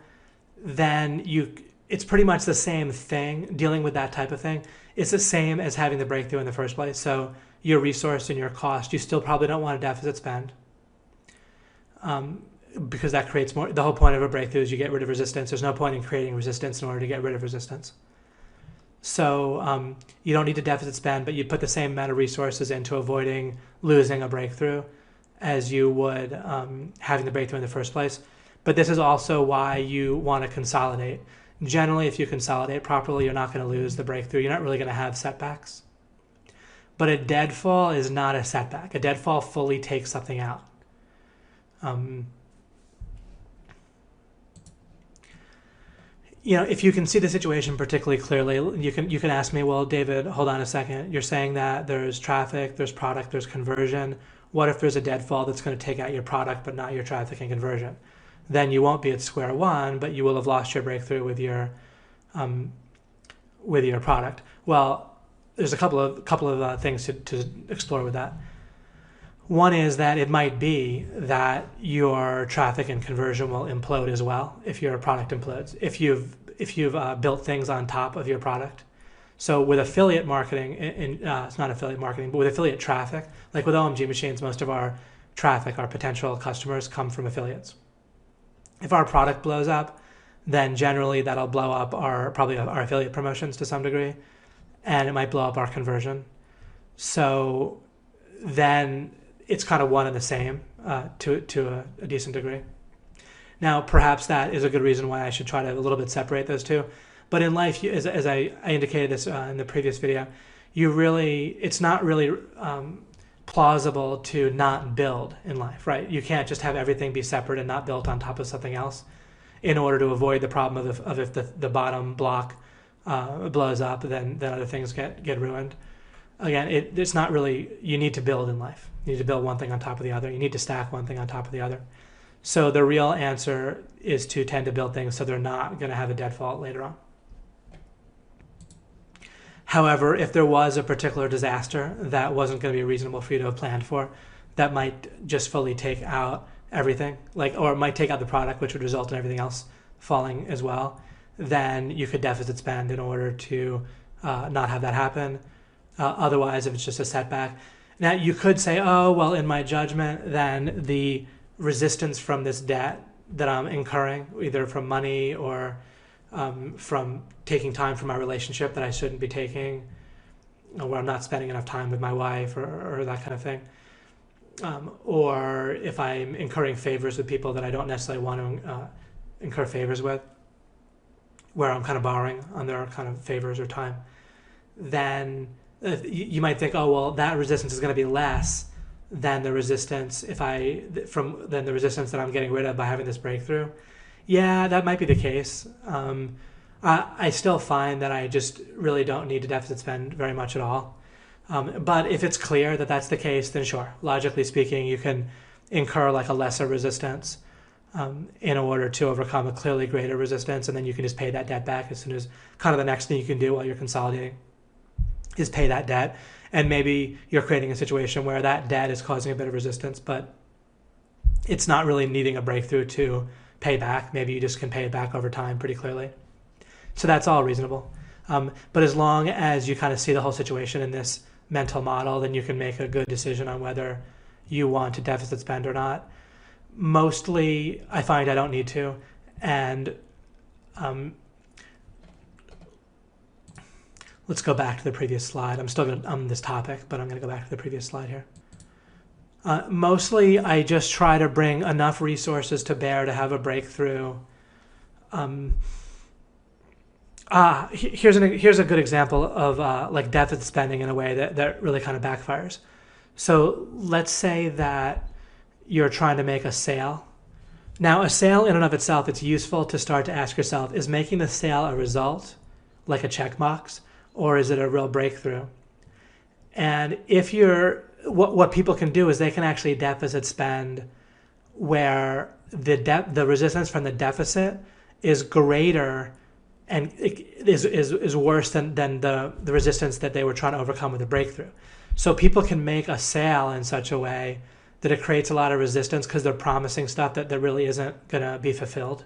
then it's pretty much the same thing. Dealing with that type of thing, it's the same as having the breakthrough in the first place. So your resource and your cost, you still probably don't want to deficit spend, because that creates more. The whole point of a breakthrough is you get rid of resistance. There's no point in creating resistance in order to get rid of resistance. So you don't need to deficit spend, but you put the same amount of resources into avoiding losing a breakthrough as you would having the breakthrough in the first place. But this is also why you want to consolidate. Generally, if you consolidate properly, you're not going to lose the breakthrough. You're not really going to have setbacks. But a deadfall is not a setback. A deadfall fully takes something out. if you can see the situation particularly clearly, you can ask me, well, David, hold on a second. You're saying that there's traffic, there's product, there's conversion. What if there's a deadfall that's going to take out your product but not your traffic and conversion? Then you won't be at square one, but you will have lost your breakthrough with your product. Well, there's a couple of things to explore with that. One is that it might be that your traffic and conversion will implode as well if your product implodes. If you've built things on top of your product. So with affiliate marketing, it's not affiliate marketing, but with affiliate traffic, like with OMG Machines, most of our traffic, our potential customers come from affiliates. If our product blows up, then generally that'll blow up probably our affiliate promotions to some degree, and it might blow up our conversion. So then it's kind of one and the same to a decent degree. Now, perhaps that is a good reason why I should try to a little bit separate those two. But in life, as I indicated this in the previous video, it's not really plausible to not build in life, right? You can't just have everything be separate and not built on top of something else in order to avoid the problem of if the bottom block blows up, then other things get ruined. Again, it's not really, you need to build in life. You need to build one thing on top of the other. You need to stack one thing on top of the other. So the real answer is to tend to build things so they're not going to have a deadfall later on. However, if there was a particular disaster that wasn't going to be reasonable for you to have planned for, that might just fully take out everything, or it might take out the product, which would result in everything else falling as well, then you could deficit spend in order to not have that happen. Otherwise, if it's just a setback. Now, you could say, oh, well, in my judgment, then the resistance from this debt that I'm incurring, either from money or from taking time from my relationship that I shouldn't be taking, or I'm not spending enough time with my wife or that kind of thing. Or if I'm incurring favors with people that I don't necessarily want to incur favors with, where I'm kind of borrowing on their kind of favors or time, then you might think, oh, well, that resistance is going to be less than the resistance than the resistance that I'm getting rid of by having this breakthrough. Yeah, that might be the case. I still find that I just really don't need to deficit spend very much at all. But if it's clear that that's the case, then sure, logically speaking, you can incur like a lesser resistance in order to overcome a clearly greater resistance, and then you can just pay that debt back as soon as kind of the next thing you can do while you're consolidating is pay that debt. And maybe you're creating a situation where that debt is causing a bit of resistance, but it's not really needing a breakthrough to pay back. Maybe you just can pay it back over time pretty clearly. So that's all reasonable. But as long as you kind of see the whole situation in this mental model, then you can make a good decision on whether you want to deficit spend or not. Mostly, I find I don't need to. And let's go back to the previous slide. I'm still on this topic, but I'm going to go back to the previous slide here. Mostly, I just try to bring enough resources to bear to have a breakthrough. Here's a good example of like deficit spending in a way that really kind of backfires. So let's say that you're trying to make a sale. Now, a sale in and of itself, it's useful to start to ask yourself, is making the sale a result, like a checkbox, or is it a real breakthrough? And if what people can do is they can actually deficit spend where the resistance from the deficit is greater and is worse than the resistance that they were trying to overcome with the breakthrough. So people can make a sale in such a way that it creates a lot of resistance because they're promising stuff that really isn't going to be fulfilled.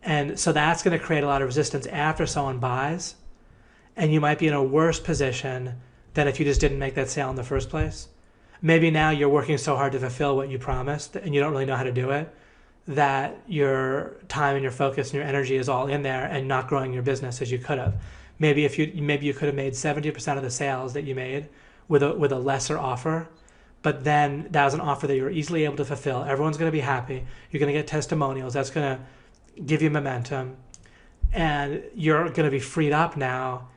And so that's going to create a lot of resistance after someone buys. And you might be in a worse position than if you just didn't make that sale in the first place. Maybe now you're working so hard to fulfill what you promised and you don't really know how to do it, that your time and your focus and your energy is all in there and not growing your business as you could have. Maybe you could have made 70% of the sales that you made with a lesser offer, but then that was an offer that you were easily able to fulfill. Everyone's going to be happy. You're going to get testimonials. That's going to give you momentum, and you're going to be freed up now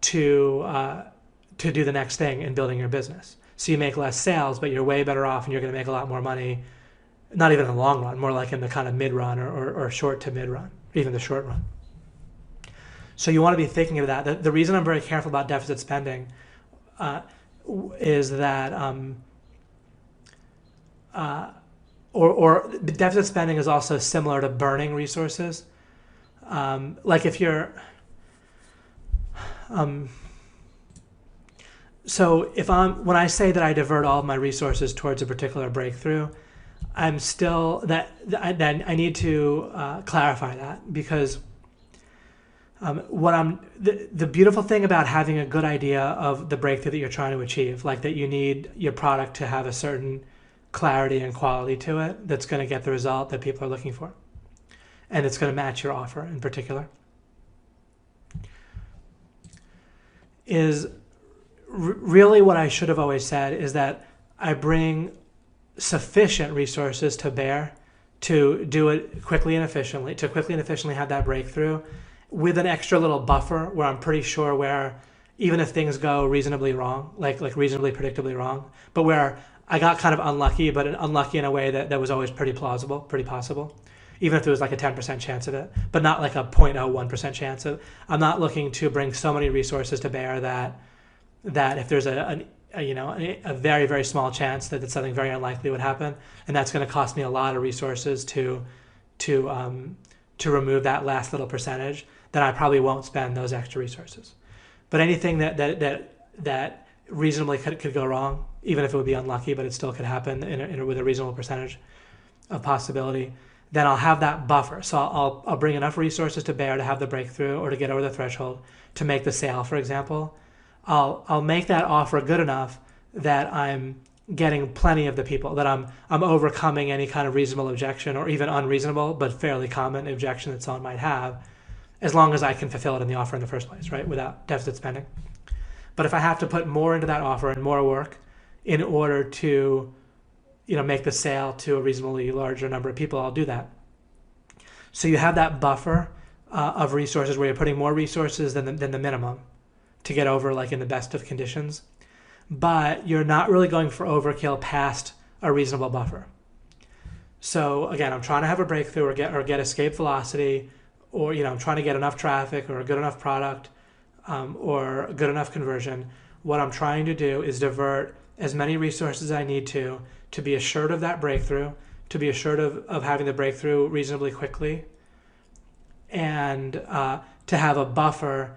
to do the next thing in building your business. So you make less sales, but you're way better off, and you're going to make a lot more money. Not even in the long run, more like in the kind of mid run or short to mid run, even the short run. So you want to be thinking of that. The reason I'm very careful about deficit spending is that, or deficit spending is also similar to burning resources. Like if you're, so when I say that I divert all of my resources towards a particular breakthrough, I'm still that I need to clarify that, because the beautiful thing about having a good idea of the breakthrough that you're trying to achieve, like that you need your product to have a certain clarity and quality to it that's going to get the result that people are looking for, and it's going to match your offer in particular, is really what I should have always said is that I bring sufficient resources to bear to do it quickly and efficiently, have that breakthrough with an extra little buffer where I'm pretty sure where even if things go reasonably wrong, like reasonably predictably wrong, but where I got kind of unlucky, but unlucky in a way that was always pretty plausible, pretty possible, even if there was like a 10% chance of it, but not like a 0.01% chance of. I'm not looking to bring so many resources to bear that if there's a very, very small chance that something very unlikely would happen, and that's going to cost me a lot of resources to remove that last little percentage, then I probably won't spend those extra resources. But anything that reasonably could go wrong, even if it would be unlucky, but it still could happen with a reasonable percentage of possibility, then I'll have that buffer. So I'll bring enough resources to bear to have the breakthrough or to get over the threshold to make the sale, for example. I'll make that offer good enough that I'm getting plenty of the people, that I'm overcoming any kind of reasonable objection or even unreasonable but fairly common objection that someone might have, as long as I can fulfill it in the offer in the first place, right, without deficit spending. But if I have to put more into that offer and more work in order to make the sale to a reasonably larger number of people, I'll do that. So you have that buffer of resources where you're putting more resources than the minimum to get over, like in the best of conditions, but you're not really going for overkill past a reasonable buffer. So again, I'm trying to have a breakthrough or get escape velocity, or I'm trying to get enough traffic or a good enough product or a good enough conversion. What I'm trying to do is divert as many resources as I need to be assured of that breakthrough, to be assured of having the breakthrough reasonably quickly, and to have a buffer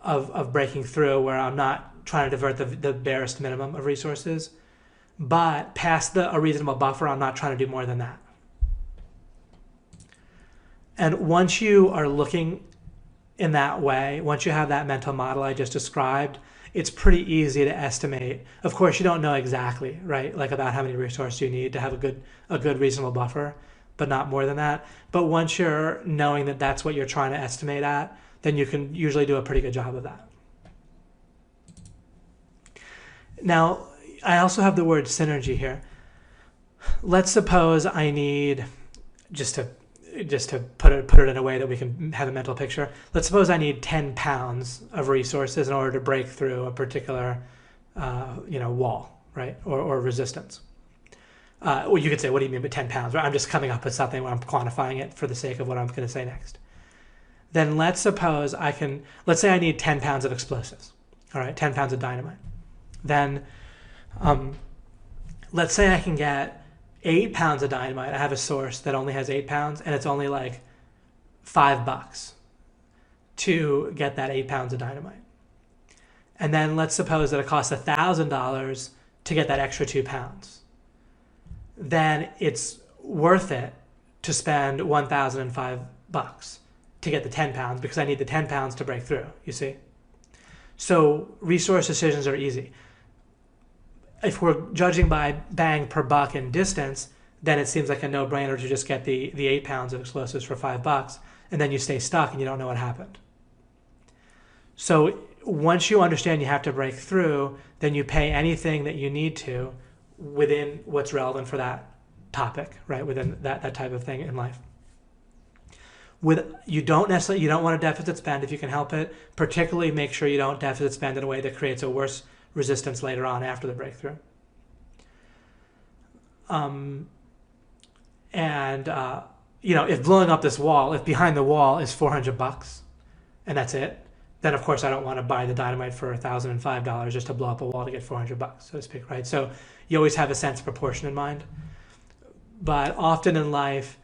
of breaking through where I'm not trying to divert the barest minimum of resources, but past a reasonable buffer, I'm not trying to do more than that. And once you are looking in that way, once you have that mental model I just described, it's pretty easy to estimate. Of course, you don't know exactly, right, like about how many resources you need to have a good reasonable buffer, but not more than that. But once you're knowing that that's what you're trying to estimate at, then you can usually do a pretty good job of that. Now, I also have the word synergy here. Let's suppose I need, just to put it in a way that we can have a mental picture, let's suppose I need 10 pounds of resources in order to break through a particular wall, right, or resistance. Well, you could say, what do you mean by 10 pounds? Right? I'm just coming up with something where I'm quantifying it for the sake of what I'm going to say next. Then let's say I need 10 pounds of explosives, all right, 10 pounds of dynamite. Then let's say I can get 8 pounds of dynamite. I have a source that only has 8 pounds, and it's only like $5 to get that 8 pounds of dynamite. And then let's suppose that it costs $1,000 to get that extra 2 pounds. Then it's worth it to spend $1,005 to get the 10 pounds because I need the 10 pounds to break through, you see? So resource decisions are easy. If we're judging by bang per buck and distance, then it seems like a no-brainer to just get the 8 pounds of explosives for $5, and then you stay stuck and you don't know what happened. So once you understand you have to break through, then you pay anything that you need to within what's relevant for that topic, right? Within that type of thing in life. You don't want to deficit spend if you can help it. Particularly make sure you don't deficit spend in a way that creates a worse resistance later on after the breakthrough. If blowing up this wall, if behind the wall is $400, and that's it, then of course I don't want to buy the dynamite for $1,005 just to blow up a wall to get $400, so to speak, right? So you always have a sense of proportion in mind. But often in life,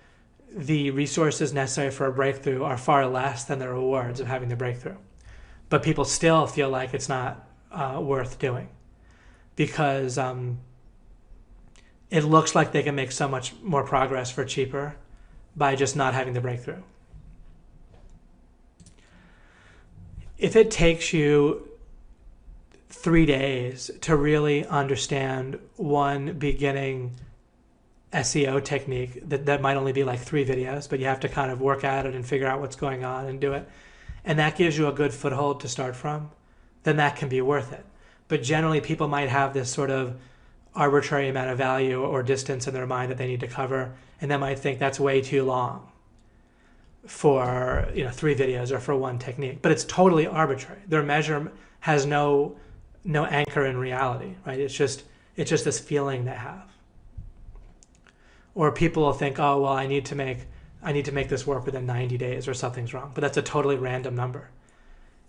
the resources necessary for a breakthrough are far less than the rewards of having the breakthrough. But people still feel like it's not worth doing because it looks like they can make so much more progress for cheaper by just not having the breakthrough. If it takes you 3 days to really understand one beginning SEO technique that might only be like 3 videos, but you have to kind of work at it and figure out what's going on and do it, and that gives you a good foothold to start from, then that can be worth it. But generally people might have this sort of arbitrary amount of value or distance in their mind that they need to cover, and they might think that's way too long for 3 videos or for one technique. But it's totally arbitrary. Their measure has no anchor in reality, right? It's just this feeling they have. Or people will think, oh well, I need to make this work within 90 days or something's wrong. But that's a totally random number.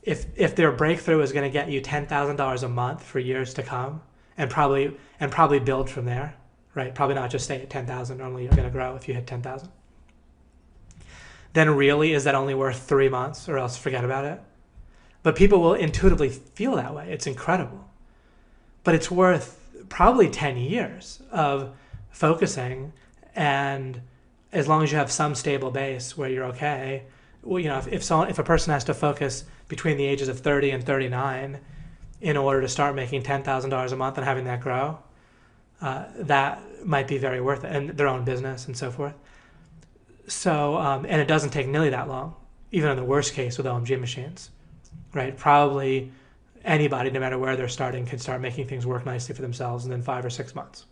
If their breakthrough is going to get you $10,000 a month for years to come, and probably build from there, right? Probably not just stay at 10,000. Normally you're going to grow if you hit 10,000. Then really, is that only worth 3 months, or else forget about it? But people will intuitively feel that way. It's incredible. But it's worth probably 10 years of focusing, and as long as you have some stable base where you're okay. Well, if a person has to focus between the ages of 30 and 39 in order to start making $10,000 a month and having that grow, that might be very worth it, and their own business and so forth. So, and it doesn't take nearly that long, even in the worst case with OMG machines, right? Probably anybody, no matter where they're starting, can start making things work nicely for themselves in 5 or 6 months.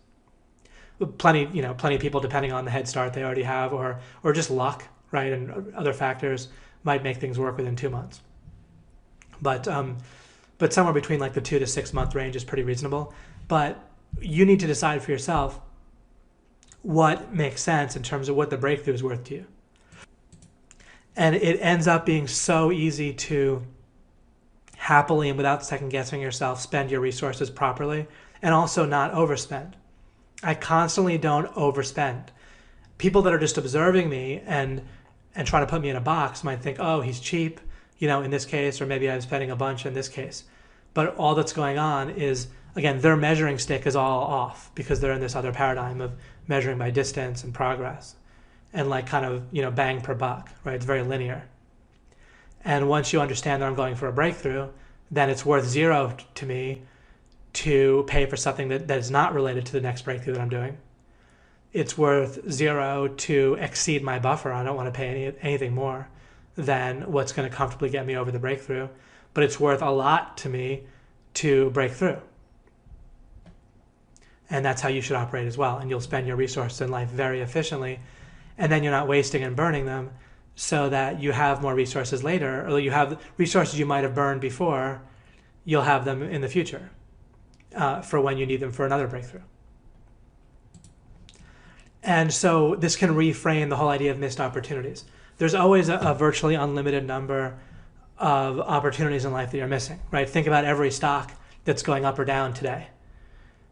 Plenty of people, depending on the head start they already have, or just luck, right, and other factors, might make things work within 2 months. But somewhere between like the 2 to 6 month range is pretty reasonable. But you need to decide for yourself what makes sense in terms of what the breakthrough is worth to you. And it ends up being so easy to happily and without second guessing yourself spend your resources properly, and also not overspend. I constantly don't overspend. People that are just observing me and trying to put me in a box might think, oh, he's cheap, in this case, or maybe I'm spending a bunch in this case. But all that's going on is, again, their measuring stick is all off because they're in this other paradigm of measuring by distance and progress and like kind of, bang per buck, right? It's very linear. And once you understand that I'm going for a breakthrough, then it's worth zero to me to pay for something that is not related to the next breakthrough that I'm doing. It's worth zero to exceed my buffer. I don't want to pay anything more than what's going to comfortably get me over the breakthrough. But it's worth a lot to me to break through. And that's how you should operate as well. And you'll spend your resources in life very efficiently. And then you're not wasting and burning them, so that you have more resources later, or you have resources you might have burned before, you'll have them in the future for when you need them for another breakthrough. And so this can reframe the whole idea of missed opportunities. There's always a virtually unlimited number of opportunities in life that you're missing, right? Think about every stock that's going up or down today,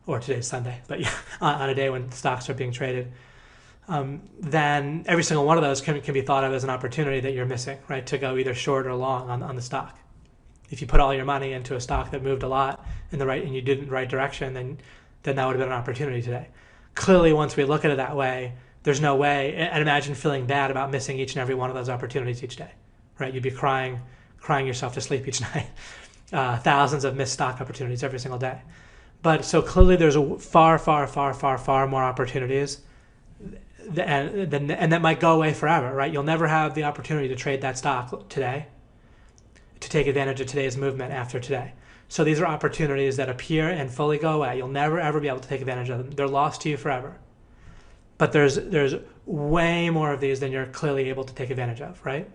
or today's Sunday, but yeah, on a day when stocks are being traded. Then every single one of those can be thought of as an opportunity that you're missing, right? To go either short or long on the stock. If you put all your money into a stock that moved a lot and you did it in the right direction, then that would have been an opportunity today. Clearly, once we look at it that way, there's no way, and imagine feeling bad about missing each and every one of those opportunities each day, right? You'd be crying yourself to sleep each night. Thousands of missed stock opportunities every single day. But so clearly there's far more opportunities, and that might go away forever, right? You'll never have the opportunity to trade that stock today, to take advantage of today's movement after today. So these are opportunities that appear and fully go away. You'll never ever be able to take advantage of them. They're lost to you forever. But there's way more of these than you're clearly able to take advantage of, right?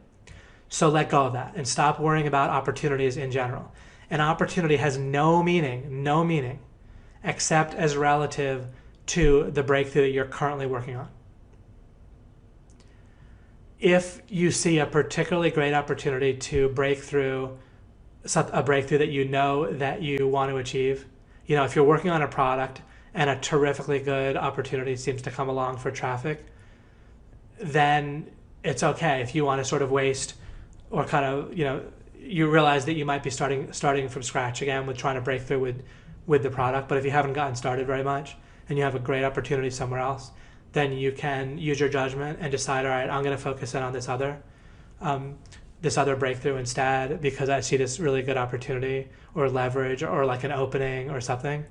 So let go of that and stop worrying about opportunities in general. An opportunity has no meaning, except as relative to the breakthrough that you're currently working on. if you see a particularly great opportunity to break through, a breakthrough that you know that you want to achieve, if you're working on a product and a terrifically good opportunity seems to come along for traffic, then it's okay if you want to sort of waste or kind of, you realize that you might be starting from scratch again with trying to break through with the product. But if you haven't gotten started very much and you have a great opportunity somewhere else, then you can use your judgment and decide, all right, I'm going to focus in on this other breakthrough instead because I see this really good opportunity or leverage or like an opening or something.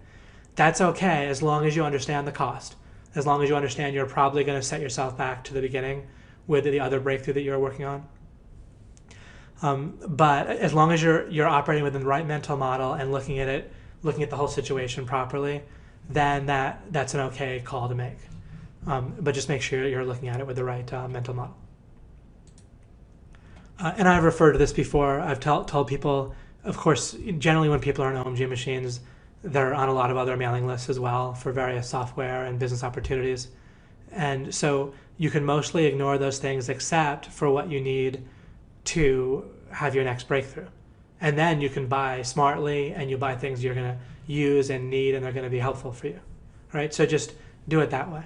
That's okay as long as you understand the cost. As long as you understand you're probably going to set yourself back to the beginning with the other breakthrough that you're working on. But as long as you're operating within the right mental model and looking at the whole situation properly, then that's an okay call to make. But just make sure you're looking at it with the right mental model. And I've referred to this before. I've told people, of course, generally when people are on OMG machines, they're on a lot of other mailing lists as well for various software and business opportunities. And so you can mostly ignore those things except for what you need to have your next breakthrough. And then you can buy smartly and you buy things you're going to use and need and they're going to be helpful for you. Right? So just do it that way.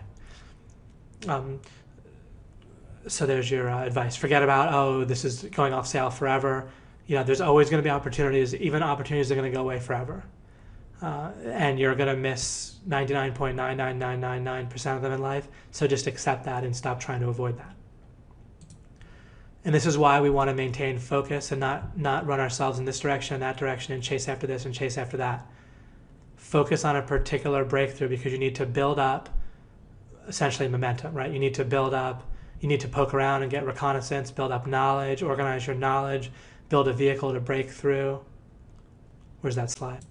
So there's your advice. Forget about, this is going off sale forever. There's always going to be opportunities, even opportunities are going to go away forever. And you're going to miss 99.99999% of them in life. So just accept that and stop trying to avoid that. And this is why we want to maintain focus and not run ourselves in this direction and that direction and chase after this and chase after that. Focus on a particular breakthrough because you need to build up essentially momentum, right? You need to build up, you need to poke around and get reconnaissance, build up knowledge, organize your knowledge, build a vehicle to break through. Where's that slide?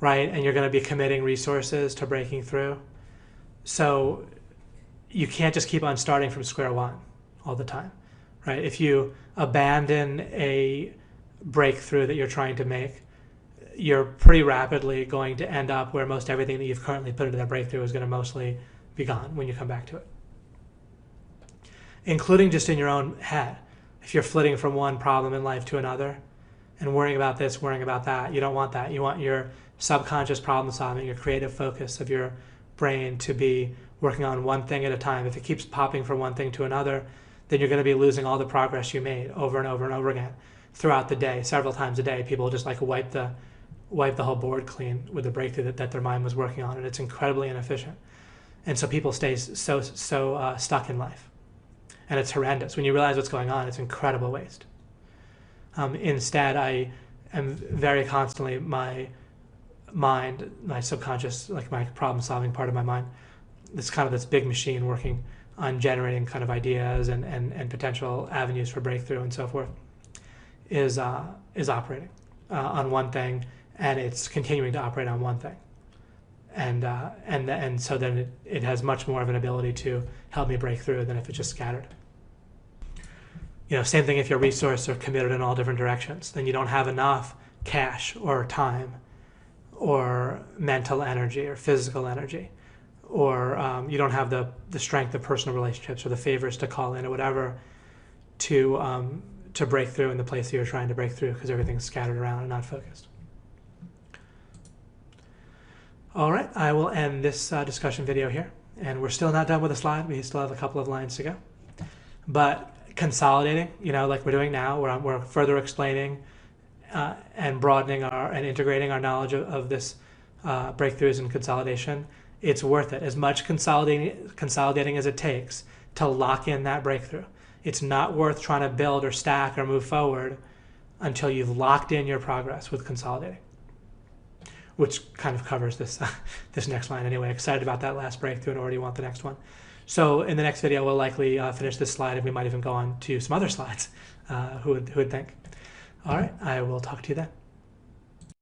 Right? And you're going to be committing resources to breaking through. So you can't just keep on starting from square one all the time, right? If you abandon a breakthrough that you're trying to make, you're pretty rapidly going to end up where most everything that you've currently put into that breakthrough is going to mostly be gone when you come back to it. Including just in your own head. If you're flitting from one problem in life to another and worrying about this, worrying about that, you don't want that. You want your subconscious problem solving, your creative focus of your brain to be working on one thing at a time. If it keeps popping from one thing to another, then you're going to be losing all the progress you made over and over and over again throughout the day, several times a day. People just like wipe the whole board clean with the breakthrough that their mind was working on, and it's incredibly inefficient. And so people stay so stuck in life. And it's horrendous. When you realize what's going on, it's incredible waste. Instead, I am very constantly, my mind, my subconscious, like my problem-solving part of my mind, this big machine working on generating kind of ideas and potential avenues for breakthrough and so forth, is operating on one thing, and it's continuing to operate on one thing. And so then it has much more of an ability to help me break through than if it's just scattered. Same thing if your resources are committed in all different directions, then you don't have enough cash or time or mental energy or physical energy, or you don't have the strength of personal relationships or the favors to call in or whatever to break through in the place that you're trying to break through because everything's scattered around and not focused. All right, I will end this discussion video here. And we're still not done with the slide. We still have a couple of lines to go. But consolidating, like we're doing now, where we're further explaining and broadening and integrating our knowledge of this breakthroughs and consolidation, it's worth it. As much consolidating as it takes to lock in that breakthrough. It's not worth trying to build or stack or move forward until you've locked in your progress with consolidating, which kind of covers this next line anyway. Excited about that last breakthrough and already want the next one. So in the next video, we'll likely finish this slide, and we might even go on to some other slides. Who would think? All right, I will talk to you then.